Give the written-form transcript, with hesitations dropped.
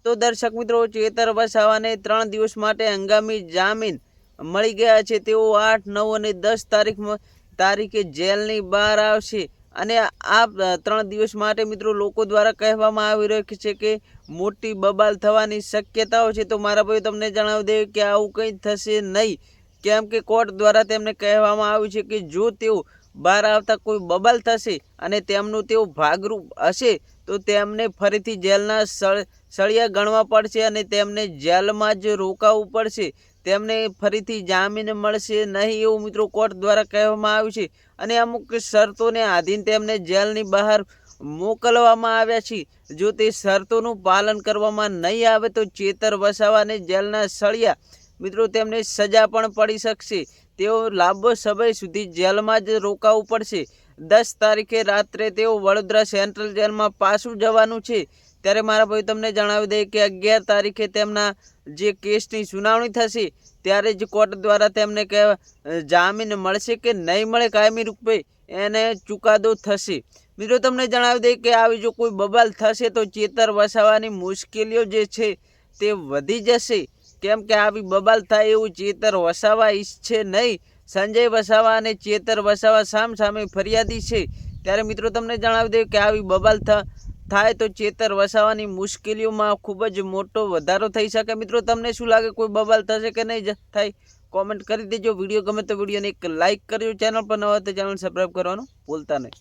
તો દર્શક મિત્રો, ચેતર વસાવાને 3 દિવસ માટે હંગામી જામીન મળી ગયા છે। તેઓ 8, 9 અને 10 તારીખે જેલની બહાર આવશે અને આ 3 દિવસ માટે મિત્રો લોકો દ્વારા કહેવામાં આવી રહ્યું છે કે મોટી બબાલ થવાની શક્યતાઓ છે। તો મારા ભાઈ તમને જણાવી દે કે આવું કંઈ થશે નહીં, કેમ કે કોર્ટ દ્વારા તેમને કહેવામાં આવ્યું છે કે જો તેઓ બહાર આવતા કોઈ બબાલ થશે અને તેમનું તેઓ ભાગરૂપ હશે તો તેમને ફરીથી જેલના સળિયા ગણવા પડશે અને તેમને જેલમાં જ રોકાવું પડશે। તેમને ફરીથી જામીન મળશે નહીં એવું મિત્રો કોર્ટ દ્વારા કહેવામાં આવ્યું છે અને અમુક શરતોને આધીન તેમને જેલની બહાર મોકલવામાં આવ્યા છે। જો તે શરતોનું પાલન કરવામાં નહીં આવે તો ચેતર વસાવાને જેલના સળિયા મિત્રો તેમને સજા પણ પડી શકશે। તેઓ લાંબો સમય સુધી જેલમાં જ રોકાવું પડશે। 10 તારીખે રાત્રે તેઓ વડોદરા સેન્ટ્રલ જેલમાં પાછું જવાનું છે। ત્યારે મારા ભાઈ તમને જણાવી દઈએ કે 11 તારીખે તેમના જે કેસની સુનાવણી થશે ત્યારે જ કોર્ટ દ્વારા તેમને જામીન મળશે કે નહીં મળે કાયમી રૂપે એને ચુકાદો થશે। મિત્રો તમને જણાવી દઈએ કે આવી જો કોઈ બબાલ થશે તો ચેતર વસાવાની મુશ્કેલીઓ જે છે તે વધી જશે, કેમ કે આવી બબાલ થાય એવું ચેતર વસાવા ઈચ્છે નહીં। સંજય વસાવા અને ચેતર વસાવા સામે ફરિયાદી છે। ત્યારે મિત્રો તમને જણાવી દઈએ કે આવી બબાલ થાય તો ચેતર વસાવાની મુશ્કેલીઓમાં ખૂબ જ મોટો વધારો થઈ શકે। મિત્રો તમને શું લાગે, કોઈ બબાલ થશે કે નહીં થાય? કોમેન્ટ કરી દેજો। વિડીયો ગમે તો વિડીયોને એક લાઇક કરજો। ચેનલ પર ન હોય તો ચેનલ સબસ્ક્રાઈબ કરવાનું ભૂલતા નહીં।